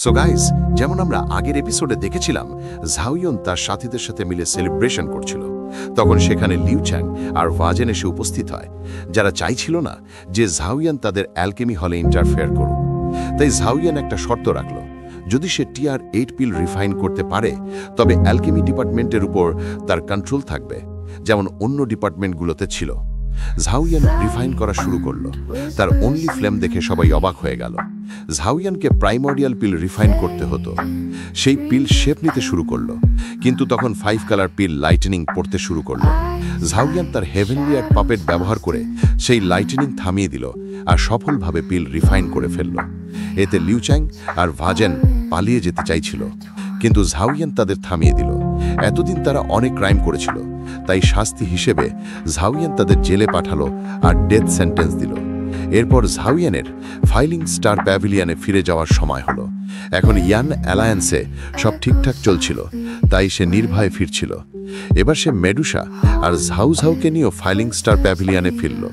So guys, যেমন আমরা আগের এপিসোডে দেখেছিলাম, ঝাওইয়ন তার সাথীদের সাথে মিলে সেলিব্রেশন করছিল। তখন সেখানে লিউ চ্যাং আর ভাজেন এসে উপস্থিত হয়, যারা চাইছিল না যে ঝাওইয়ন তাদের অ্যালকেমি হলে ইন্টারফেয়ার করুক। তাই ঝাওইয়ন একটা শর্ত রাখল, যদি সে TR-8 পিল রিফাইন করতে পারে তবে অ্যালকেমি ডিপার্টমেন্টের উপর তার কন্ট্রোল থাকবে, যেমন অন্য ডিপার্টমেন্টগুলোতে ছিল। ঝাওইয়ান রিফাইন করা শুরু করল। তার অনলি ফ্লেম দেখে সবাই অবাক হয়ে গেল। ঝাওইয়ানকে প্রাইমর্ডিয়াল পিল রিফাইন করতে হতো। সেই পিল শেপ নিতে শুরু করলো, কিন্তু তখন 5 কালার পিল লাইটেনিং পড়তে শুরু করলো। ঝাওইয়ান তার হেভেনলি আর্ট পাপেট ব্যবহার করে সেই লাইটেনিং থামিয়ে দিল আর সফলভাবে পিল রিফাইন করে ফেলল। এতে লিউ চ্যাং আর ভাজেন পালিয়ে যেতে চাইছিল, কিন্তু ঝাওইয়ান তাদের থামিয়ে দিল। এতদিন তারা অনেক ক্রাইম করেছিল, তাই শাস্তি হিসেবে ঝাওইয়ান তাদের জেলে পাঠালো আর ডেথ সেন্টেন্স দিল। এরপর ঝাওইয়ানের ফাইলিং স্টার প্যাভিলিয়নে ফিরে যাওয়ার সময় হলো। এখন ইয়ান অ্যালায়েন্সে সব ঠিকঠাক চলছিল, তাই সে নির্ভয়ে ফিরছিল। এবার সে মেডুসা আর ঝাউঝাউকে নিয়েও ফাইলিং স্টার প্যাভিলিয়নে ফিরল,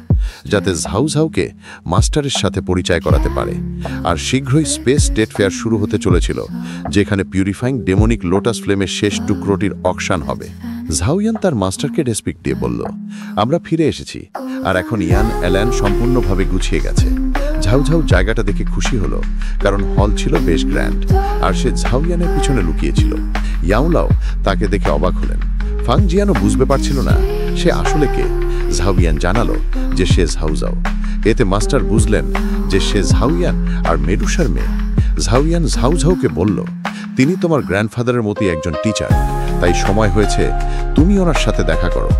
যাতে ঝাউঝাউকে মাস্টারের সাথে পরিচয় করাতে পারে। আর শীঘ্রই স্পেস স্টেট ফেয়ার শুরু হতে চলেছিল, যেখানে পিউরিফাইং ডেমনিক লোটাস ফ্লেমের শেষ টুকরোটির অকশান হবে। ঝাওইয়ান তার মাস্টারকে রেসপেক্ট দিয়ে বলল, আমরা ফিরে এসেছি, আর এখন ইয়ান অ্যালান সম্পূর্ণভাবে গুছিয়ে গেছে। ঝাউঝাউ জায়গাটা দেখে খুশি হলো, কারণ হল ছিল বেশ গ্র্যান্ড, আর সে ঝাওইয়ানের পিছনে লুকিয়েছিল। ইয়াওলাও তাকে দেখে অবাক হলেন। ফাং জিয়ানও বুঝতে পারছিল না সে আসলে কে। ঝাওইয়ান জানালো যে সে ঝাউঝাও। এতে মাস্টার বুঝলেন যে সে ঝাওইয়ান আর মেডুসার মেয়ে। ঝাওইয়ান ঝাউঝাউকে বলল, তিনি তোমার গ্র্যান্ডফাদারের মতোই একজন টিচার, তাই সময় হয়েছে তুমি ওনার সাথে দেখা করো।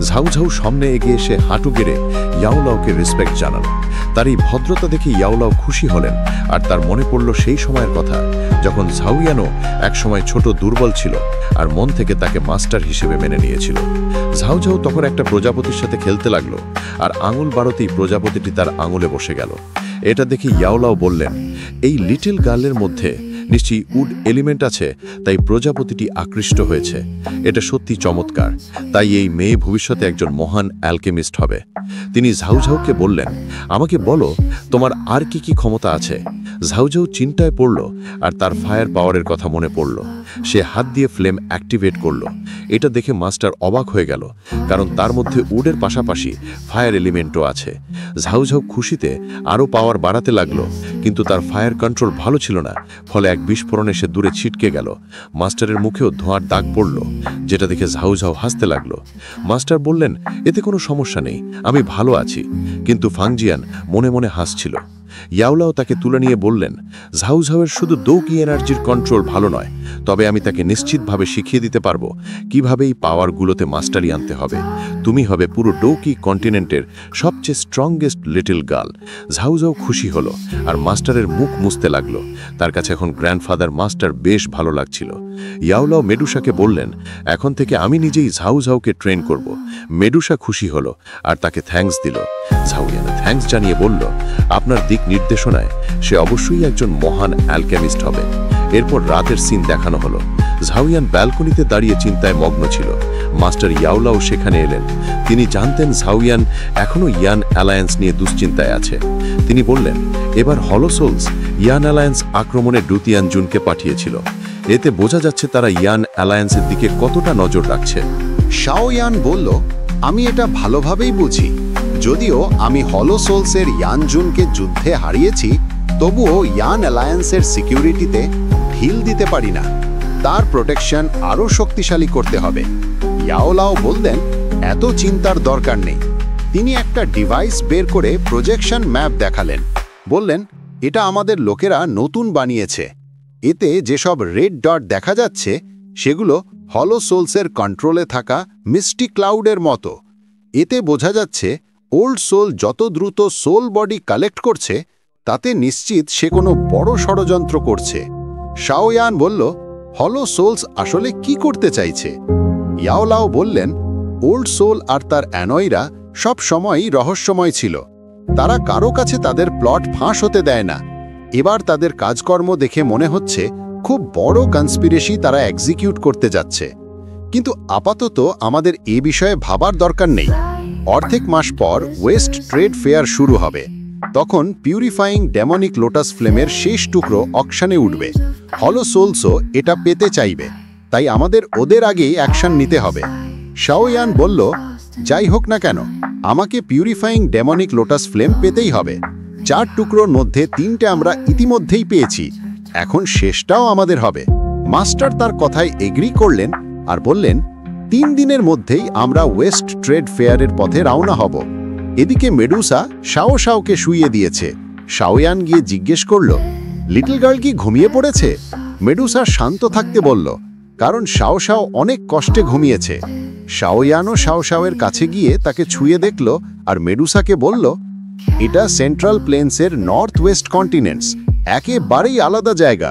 ঝাউঝাউ সামনে এগিয়ে এসে হাঁটু গেড়ে ইয়াওলাওকে রেসপেক্ট জানালো। তার এই ভদ্রতা দেখে ইয়াওলাও খুশি হলেন, আর তার মনে পড়ল সেই সময়ের কথা যখন ঝাওইয়ানও একসময় ছোট দুর্বল ছিল আর মন থেকে তাকে মাস্টার হিসেবে মেনে নিয়েছিল। ঝাউঝাউ তখন একটা প্রজাপতির সাথে খেলতে লাগলো, আর আঙুল বাড়তেই প্রজাপতিটি তার আঙুলে বসে গেল। এটা দেখে ইয়াওলাও বললেন, এই লিটল গার্লের মধ্যে নিশ্চয়ই উড এলিমেন্ট আছে, তাই প্রজাপতিটি আকৃষ্ট হয়েছে। এটা সত্যি চমৎকার, তাই এই মেয়ে ভবিষ্যতে একজন মহান অ্যালকেমিস্ট হবে। তিনি ঝাউঝাউকে বললেন, আমাকে বলো তোমার আর কি কি ক্ষমতা আছে। ঝাউঝাউ চিন্তায় পড়ল, আর তার ফায়ার পাওয়ারের কথা মনে পড়ল। সে হাত দিয়ে ফ্লেম অ্যাক্টিভেট করল। এটা দেখে মাস্টার অবাক হয়ে গেল, কারণ তার মধ্যে উডের পাশাপাশি ফায়ার এলিমেন্টও আছে। ঝাউঝাউ খুশিতে আরও পাওয়ার বাড়াতে লাগলো, কিন্তু তার ফায়ার কন্ট্রোল ভালো ছিল না, ফলে এক বিস্ফোরণে সে দূরে ছিটকে গেল। মাস্টারের মুখেও ধোঁয়ার দাগ পড়ল, যেটা দেখে ঝাউঝাউ হাসতে লাগলো। মাস্টার বললেন, এতে কোনো সমস্যা নেই, আমি ভালো আছি। কিন্তু ফাংজিয়ান মনে মনে হাসছিল। ইয়াওলাও তাকে তুলে নিয়ে বললেন, ঝাউঝাউয়ের শুধু দৌকি এনার্জির কন্ট্রোল ভালো নয়, তবে আমি তাকে নিশ্চিতভাবে শিখিয়ে দিতে পারবো কিভাবে এই পাওয়ারগুলোতে মাস্টারি আনতে হবে। তুমি হবে পুরো ডৌকি কন্টিনেন্টের সবচেয়ে স্ট্রংগেস্ট লিটল গার্ল। ঝাউঝাউ খুশি হলো, আর মাস্টারের মুখ মুছতে লাগলো। তার কাছে এখন গ্র্যান্ডফাদার মাস্টার বেশ ভালো লাগছিল। ইয়াওলাও মেডুসাকে বললেন, এখন থেকে আমি নিজেই ঝাউঝাউকে ট্রেন করব। মেডুসা খুশি হলো, আর তাকে থ্যাঙ্কস দিল। ঝাউইয়ানা থ্যাঙ্কস জানিয়ে বলল, আপনার দিক নির্দেশনায় সে অবশ্যই একজন মহান অ্যালকেমিস্ট হবে। এরপর রাতের সিন দেখানো হলো। ঝাওইয়ান ব্যালকনিতে দাঁড়িয়ে চিন্তায় মগ্ন ছিল। মাস্টার ইয়াওলাও সেখানে এলেন। তিনি জানতেন ঝাওইয়ান এখনও ইয়ান অ্যালায়েন্স নিয়ে দুশ্চিন্তায় আছে। তিনি বললেন, এবার হলোসোলস ইয়ান অ্যালায়েন্স আক্রমণে ডুতিয়ান জুনকে পাঠিয়েছিল। এতে বোঝা যাচ্ছে তারা ইয়ান অ্যালায়েন্সের দিকে কতটা নজর রাখছে। শাওয়ান বলল, আমি এটা ভালোভাবেই বুঝি। যদিও আমি হলোসোলসের ইয়ান জুনকে যুদ্ধে হারিয়েছি, তবুও ইয়ান অ্যালায়েন্সের সিকিউরিটিতে ঢিল দিতে পারি না। তার প্রোটেকশন আরও শক্তিশালী করতে হবে। ইয়াওলাও বললেন, এত চিন্তার দরকার নেই। তিনি একটা ডিভাইস বের করে প্রজেকশন ম্যাপ দেখালেন। বললেন, এটা আমাদের লোকেরা নতুন বানিয়েছে। এতে যেসব রেড ডট দেখা যাচ্ছে সেগুলো হলোসোলসের কন্ট্রোলে থাকা মিস্টি ক্লাউডের মতো। এতে বোঝা যাচ্ছে ওল্ড সোল যত দ্রুত সোল বডি কালেক্ট করছে, তাতে নিশ্চিত সে কোনো বড় ষড়যন্ত্র করছে। শাওয়ান বলল, হলোসোলস আসলে কি করতে চাইছে? ইয়াওলাও বললেন, ওল্ড সোল আর তার অ্যানয়রা সব সময়ই রহস্যময় ছিল। তারা কারো কাছে তাদের প্লট ফাঁস হতে দেয় না। এবার তাদের কাজকর্ম দেখে মনে হচ্ছে খুব বড় কনস্পিরেসি তারা এক্সিকিউট করতে যাচ্ছে। কিন্তু আপাতত আমাদের এ বিষয়ে ভাবার দরকার নেই। অর্ধেক মাস পর ওয়েস্ট ট্রেড ফেয়ার শুরু হবে। তখন পিউরিফাইং ডেমনিক লোটাস ফ্লেমের শেষ টুকরো অকশানে উঠবে। হলো সোলসও এটা পেতে চাইবে, তাই আমাদের ওদের আগেই অ্যাকশন নিতে হবে। শাওয়ান বলল, যাই হোক না কেন, আমাকে পিউরিফাইং ডেমনিক লোটাস ফ্লেম পেতেই হবে। 4 টুকরোর মধ্যে 3টে আমরা ইতিমধ্যেই পেয়েছি, এখন শেষটাও আমাদের হবে। মাস্টার তার কথায় এগ্রি করলেন আর বললেন, 3 দিনের মধ্যেই আমরা ওয়েস্ট ট্রেড ফেয়ারের পথে রওনা হব। এদিকে মেডুসা শাওকে শুইয়ে দিয়েছে। শাওয়ান গিয়ে জিজ্ঞেস করল, লিটল গার্ল কি ঘুমিয়ে পড়েছে? মেডুসা শান্ত থাকতে বলল, কারণ শাও অনেক কষ্টে ঘুমিয়েছে। শাওয়ানও শাওয়ের কাছে গিয়ে তাকে ছুঁয়ে দেখল আর মেডুসাকে বলল, এটা সেন্ট্রাল প্লেন্সের নর্থ ওয়েস্ট কন্টিনেন্টস, একেবারেই আলাদা জায়গা।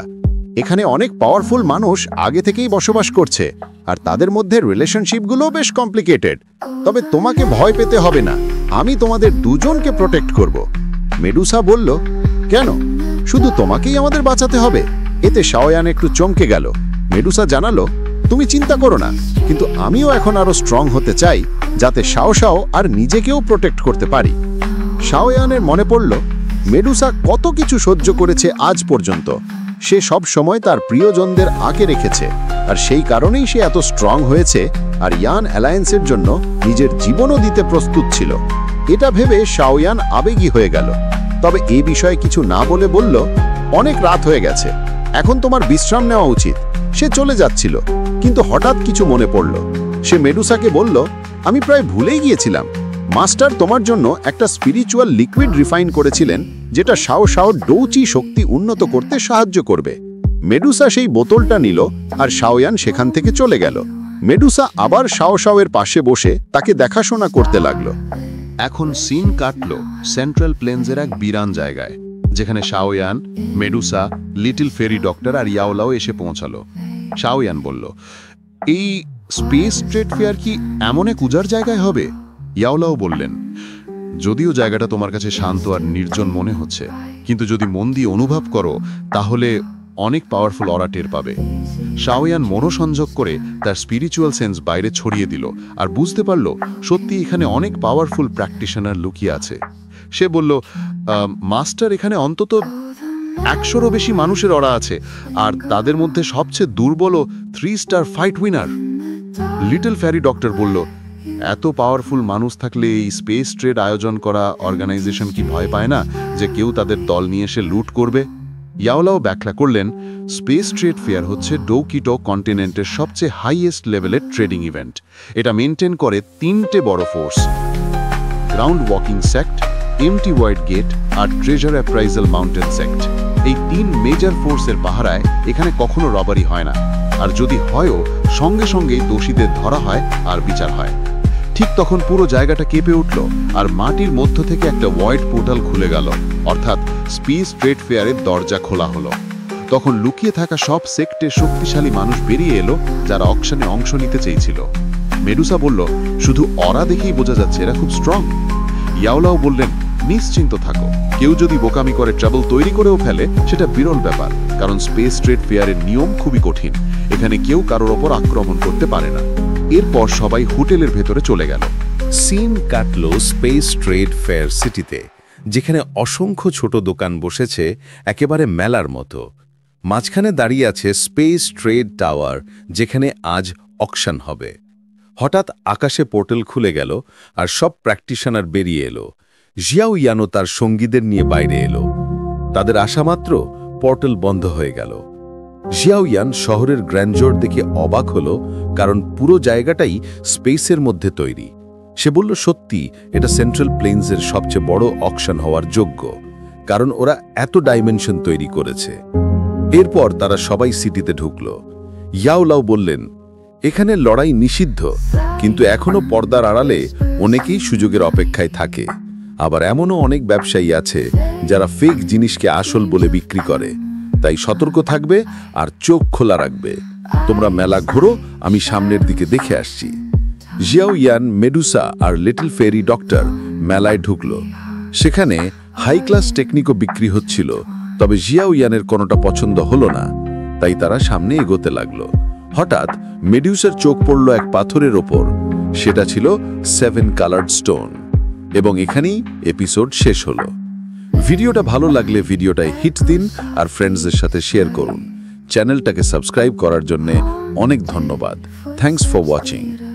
এখানে অনেক পাওয়ারফুল মানুষ আগে থেকেই বসবাস করছে, আর তাদের মধ্যে রিলেশনশিপগুলো বেশ কমপ্লিকেটেড। তবে তোমাকে ভয় পেতে হবে না, আমি তোমাদের দুজনকে প্রোটেক্ট করব। মেডুসা বলল, কেন? শুধু তোমাকেই আমাদের বাঁচাতে হবে? এতে শাওয়ান একটু চমকে গেল। মেডুসা জানালো, তুমি চিন্তা করো না, কিন্তু আমিও এখন আরো স্ট্রং হতে চাই, যাতে শাও আর নিজেকেও প্রোটেক্ট করতে পারি। শাওয়ানের মনে পড়ল মেডুসা কত কিছু সহ্য করেছে আজ পর্যন্ত। সে সব সময় তার প্রিয়জনদের আঁকে রেখেছে, আর সেই কারণেই সে এত স্ট্রং হয়েছে আর ইয়ান অ্যালায়েন্সের জন্য নিজের জীবনও দিতে প্রস্তুত ছিল। এটা ভেবে শাওয়ান আবেগী হয়ে গেল, তবে এ বিষয়ে কিছু না বলে বলল, অনেক রাত হয়ে গেছে, এখন তোমার বিশ্রাম নেওয়া উচিত। সে চলে যাচ্ছিল, কিন্তু হঠাৎ কিছু মনে পড়ল। সে মেডুসাকে বলল, আমি প্রায় ভুলেই গিয়েছিলাম, মাস্টার তোমার জন্য একটা স্পিরিচুয়াল লিকুইড রিফাইন করেছিলেন, যেটা শাও ডৌচি শক্তি উন্নত করতে সাহায্য করবে। মেডুসা সেই বোতলটা নিল আর শাওয়ান সেখান থেকে চলে গেল। মেডুসা আবার শাওয়ের পাশে বসে তাকে দেখাশোনা করতে লাগলো। এখন সিন কাটল সেন্ট্রাল প্লেন্সের এক বিরান জায়গায়, যেখানে শাওয়ান, মেডুসা, লিটল ফেরি ডক্টর আর ইয়াওলাও এসে পৌঁছালো। শাওয়ান বলল, এই স্পেস ট্রেড ফেয়ার কি এমন এক উজাড় জায়গায় হবে? ইয়াওলাও বললেন, যদিও জায়গাটা তোমার কাছে শান্ত আর নির্জন মনে হচ্ছে, কিন্তু যদি মন দিয়ে অনুভব করো তাহলে অনেক পাওয়ারফুল অরা টের পাবে। শাওয়ান মনোসংযোগ করে তার স্পিরিচুয়াল সেন্স বাইরে ছড়িয়ে দিল আর বুঝতে পারল সত্যি এখানে অনেক পাওয়ারফুল প্র্যাকটিশনার লুকিয়ে আছে। সে বলল, মাস্টার, এখানে অন্তত 100-রও বেশি মানুষের অরা আছে, আর তাদের মধ্যে সবচেয়ে দুর্বল 3 স্টার ফাইট উইনার। লিটল ফেরি ডক্টর বলল, এত পাওয়ারফুল মানুষ থাকলে এই স্পেস ট্রেড আয়োজন করা অর্গানাইজেশন কি ভয় পায় না যে কেউ তাদের দল নিয়ে এসে লুট করবে? ইয়াওলাও ব্যাখ্যা করলেন, স্পেস ট্রেড ফেয়ার হচ্ছে ডৌকিটো কন্টিনেন্টের সবচেয়ে হাইয়েস্ট লেভেলের ট্রেডিং ইভেন্ট। এটা মেনটেন করে 3টে বড় ফোর্স, গ্রাউন্ড ওয়াকিং সেক্ট, এমটি ওয়াইড গেট আর ট্রেজার অ্যাপ্রাইজাল মাউন্টেন সেক্ট। এই 3 মেজর ফোর্সের পাহারায় এখানে কখনো রবারি হয় না, আর যদি হয়ও সঙ্গে সঙ্গেই দোষীদের ধরা হয় আর বিচার হয়। ঠিক তখন পুরো জায়গাটা কেঁপে উঠল আর মাটির মধ্য থেকে একটা ওয়াইড পোর্টাল খুলে গেল, অর্থাৎ স্পেস ট্রেড ফেয়ারের দরজা খোলা হলো। তখন লুকিয়ে থাকা সব সেক্টের শক্তিশালী মানুষ বেরিয়ে এলো, যারা অকশনে অংশ নিতে চেয়েছিল। মেডুসা বলল, শুধু অরা দেখেই বোঝা যাচ্ছে এরা খুব স্ট্রং। ইয়াওলাও বললেন, নিশ্চিন্ত থাকো, কেউ যদি বোকামি করে ট্রাবল তৈরি করেও ফেলে সেটা বিরল ব্যাপার, কারণ স্পেস ট্রেড ফেয়ারের নিয়ম খুবই কঠিন, এখানে কেউ কারোর ওপর আক্রমণ করতে পারে না। এরপর সবাই হোটেলের ভেতরে চলে গেল। সিন কাটল স্পেস ট্রেড ফেয়ার সিটিতে, যেখানে অসংখ্য ছোট দোকান বসেছে একেবারে মেলার মতো। মাঝখানে দাঁড়িয়ে আছে স্পেস ট্রেড টাওয়ার, যেখানে আজ অকশন হবে। হঠাৎ আকাশে পোর্টাল খুলে গেল আর সব প্র্যাকটিশনার বেরিয়ে এলো। জিয়াওয়ানও তার সঙ্গীদের নিয়ে বাইরে এলো। তাদের আসা মাত্র পোর্টাল বন্ধ হয়ে গেল। জিয়াওয়ান শহরের গ্র্যান্ডজোর দেখে অবাক হলো, কারণ পুরো জায়গাটাই স্পেসের মধ্যে তৈরি। সে বলল, সত্যি এটা সেন্ট্রাল প্লেন্সের সবচেয়ে বড় অকশন হওয়ার যোগ্য, কারণ ওরা এত ডাইমেনশন তৈরি করেছে। এরপর তারা সবাই সিটিতে ঢুকল। ইয়াওলাও বললেন, এখানে লড়াই নিষিদ্ধ, কিন্তু এখনো পর্দার আড়ালে অনেকেই সুযোগের অপেক্ষায় থাকে। আবার এমনও অনেক ব্যবসায়ী আছে যারা ফেক জিনিসকে আসল বলে বিক্রি করে। তাই সতর্ক থাকবে আর চোখ খোলা রাখবে। তোমরা মেলা ঘোরো, আমি সামনের দিকে দেখে আসছি। জিয়াওয়ান, মেডুসা আর লিটল ফেরি ডক্টর মেলায় ঢুকল। সেখানে হাই ক্লাস টেকনিকও বিক্রি হচ্ছিল, তবে জিয়াওয়ানের কোনোটা পছন্দ হলো না, তাই তারা সামনে এগোতে লাগলো। হঠাৎ মেডুসার চোখ পড়ল এক পাথরের ওপর। সেটা ছিল 7 কালার্ড স্টোন। এবং এখানেই এপিসোড শেষ হলো। ভিডিওটা ভালো লাগলে ভিডিওটায় হিট দিন আর ফ্রেন্ডসদের সাথে শেয়ার করুন। চ্যানেলটাকে সাবস্ক্রাইব করার জন্য অনেক ধন্যবাদ। Thanks for watching.